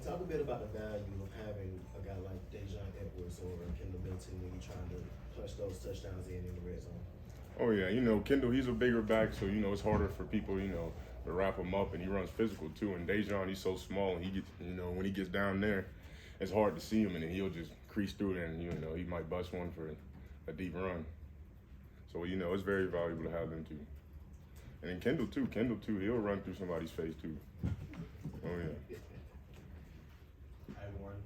you talk a bit about the value of having a guy like Dejon Edwards or Kendall Milton when you're trying to punch those touchdowns in the red zone? Oh yeah, Kendall, he's a bigger back, so it's harder for people, to wrap him up, and he runs physical too. And Dejon, he's so small, and he gets, when he gets down there, it's hard to see him, and then he'll just crease through there, and he might bust one for a deep run. So it's very valuable to have them too. And then Kendall too, he'll run through somebody's face too. Oh yeah. Hi, Warren.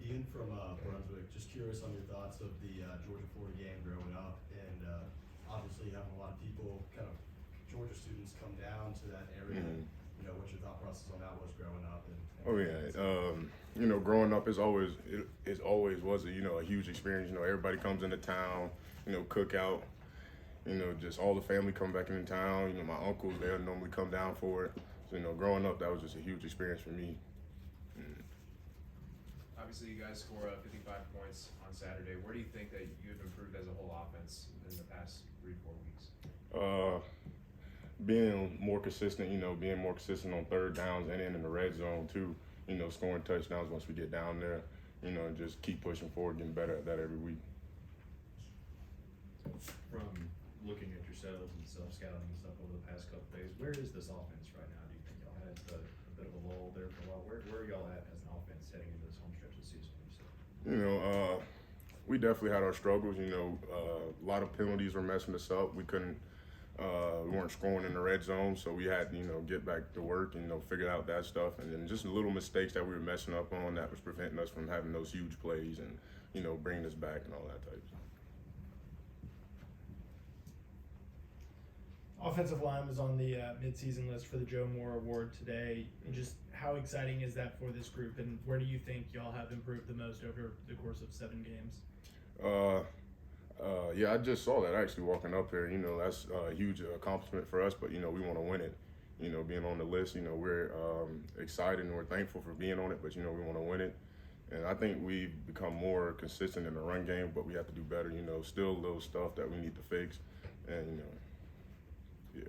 Ian from Brunswick. Just curious on your thoughts of the Georgia-Florida game growing up, and obviously having a lot of people, kind of Georgia students, come down to that area. Mm-hmm. What your thought process on that was growing up. Oh yeah, growing up it always was a huge experience. Everybody comes into town, cookout. Just all the family come back into town. My uncles, they'll normally come down for it. So, growing up, that was just a huge experience for me. Obviously, you guys score 55 points on Saturday. Where do you think that you've improved as a whole offense in the past 3-4 weeks? Being more consistent, being more consistent on third downs and in the red zone too. Scoring touchdowns once we get down there. And just keep pushing forward, getting better at that every week. From looking at yourselves and self-scouting and stuff over the past couple of days, where is this offense right now? Do you think y'all had a bit of a lull there for a while? Where are y'all at as an offense heading into this home stretch of the season? We definitely had our struggles. A lot of penalties were messing us up. We weren't scoring in the red zone, so we had get back to work and figure out that stuff. And then just little mistakes that we were messing up on that was preventing us from having those huge plays and bringing us back and all that type of stuff. Offensive line was on the midseason list for the Joe Moore Award today. And just how exciting is that for this group, and where do you think y'all have improved the most over the course of 7 games? Yeah, I just saw that actually walking up here. That's a huge accomplishment for us, but we want to win it. Being on the list, we're excited and we're thankful for being on it, but we want to win it. And I think we've become more consistent in the run game, but we have to do better. Still little stuff that we need to fix, and yeah.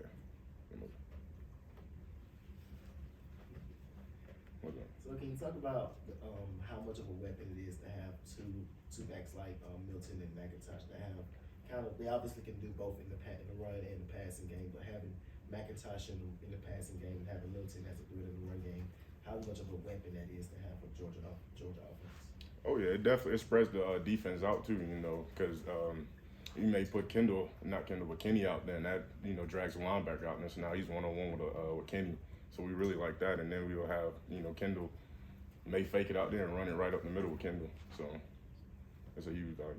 So can you talk about how much of a weapon it is to have two backs like Milton and McIntosh that have they obviously can do both in the run and the passing game, but having McIntosh in the passing game and having Milton as a threat in the run game, how much of a weapon that is to have for Georgia offense? Oh yeah, it definitely spreads the defense out too. Because you may put Kenny out there, and that drags the linebacker out, and so now he's one-on-one with Kenny. So we really like that, and then we will have Kendall may fake it out there and run it right up the middle with Kendall. So it's a huge value.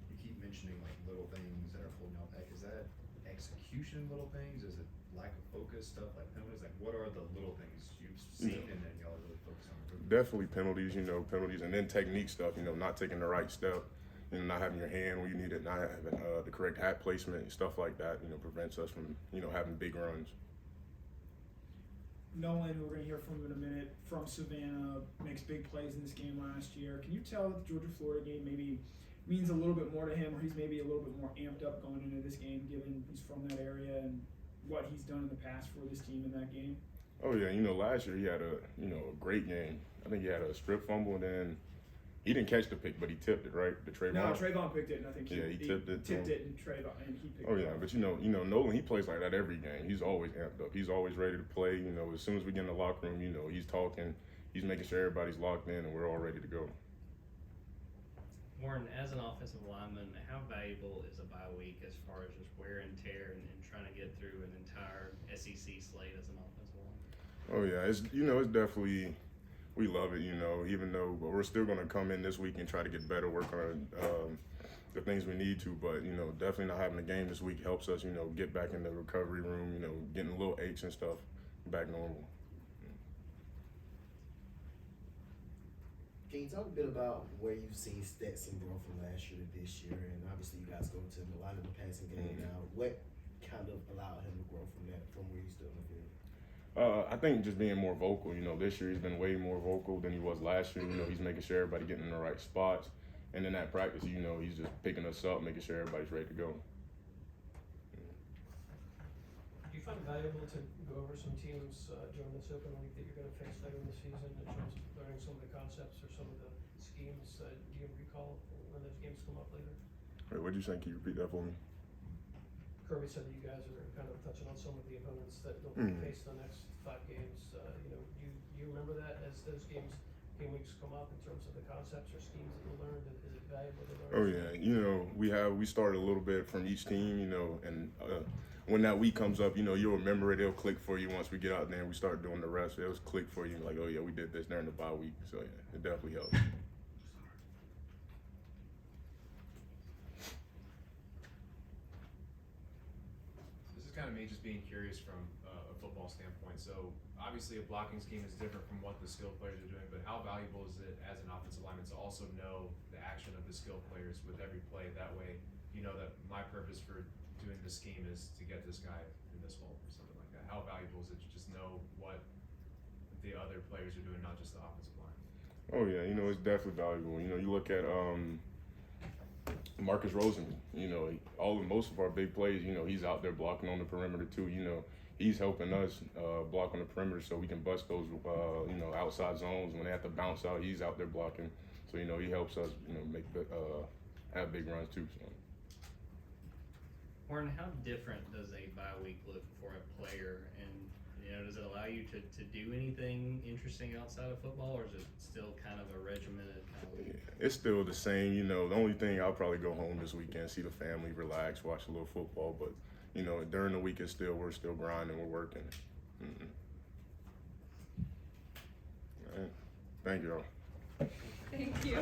You keep mentioning like little things that are holding y'all back. Is that execution little things? Is it lack of focus stuff like penalties? Like what are the little things you've seen and then y'all are really focused on improving? Definitely penalties, and then technique stuff. Not taking the right step. Not having your hand where you need it, not having the correct hat placement, stuff like that, prevents us from, having big runs. Nolan, who we're going to hear from in a minute, from Savannah, makes big plays in this game last year. Can you tell that the Georgia-Florida game maybe means a little bit more to him, or he's maybe a little bit more amped up going into this game, given he's from that area and what he's done in the past for this team in that game? Oh yeah, last year he had a great game. I think he had a strip fumble, and then he didn't catch the pick, but he tipped it, right? The Trayvon. No, Trayvon picked it, and I think he tipped it. Tipped it, and Trayvon, and he picked it. Oh yeah, but Nolan, he plays like that every game. He's always amped up. He's always ready to play. As soon as we get in the locker room, he's talking, he's making sure everybody's locked in, and we're all ready to go. Warren, as an offensive lineman, how valuable is a bye week as far as just wear and tear and trying to get through an entire SEC slate as an offensive lineman? Oh yeah, it's definitely. We love it, even though we're still going to come in this week and try to get better, work on the things we need to. But, definitely not having a game this week helps us, get back in the recovery room, getting a little aches and stuff back normal. Can you talk a bit about where you've seen Stetson grow from last year to this year? And obviously you guys go to a lot of the passing game now. What kind of allowed him to grow from where you stood on the field? I think just being more vocal. This year he's been way more vocal than he was last year. He's making sure everybody getting in the right spots. And in that practice, he's just picking us up, making sure everybody's ready to go. Do you find it valuable to go over some teams during this open week that you're going to face later in the season in terms of learning some of the concepts or some of the schemes? Do you recall when those games come up later? Wait, what'd you say? Can you repeat that for me? Kirby said that you guys are kind of touching on some of the opponents that you'll face the next 5 games. You know, do you remember that as those game weeks come up in terms of the concepts or schemes that you learned? Is it valuable to learn? Oh yeah, you know, we started a little bit from each team, you know, and when that week comes up, you know, you'll remember it. It'll click for you once we get out there and we start doing the rest. It'll click for you, like, oh yeah, we did this during the bye week. So yeah, it definitely helps. This is kind of me just being curious from a football standpoint. So obviously a blocking scheme is different from what the skilled players are doing, but how valuable is it as an offensive lineman to also know the action of the skilled players with every play? That way, you know that my purpose for doing this scheme is to get this guy in this hole or something like that. How valuable is it to just know what the other players are doing, not just the offensive line? Oh yeah, you know, it's definitely valuable. You know, you look at Marcus Rosen, you know, most of our big plays, you know, he's out there blocking on the perimeter too. You know, he's helping us block on the perimeter so we can bust those, you know, outside zones. When they have to bounce out, he's out there blocking. So, you know, he helps us, you know, have big runs too. So. Warren, how different does a bye week look for a player? And, you know, does it allow you to do anything interesting outside of football, or is it still kind of a regimented kind of week? Yeah, it's still the same. You know, the only thing, I'll probably go home this weekend, see the family, relax, watch a little football. But, you know, during the week, we're still grinding, we're working. All right. Thank you all. Thank you.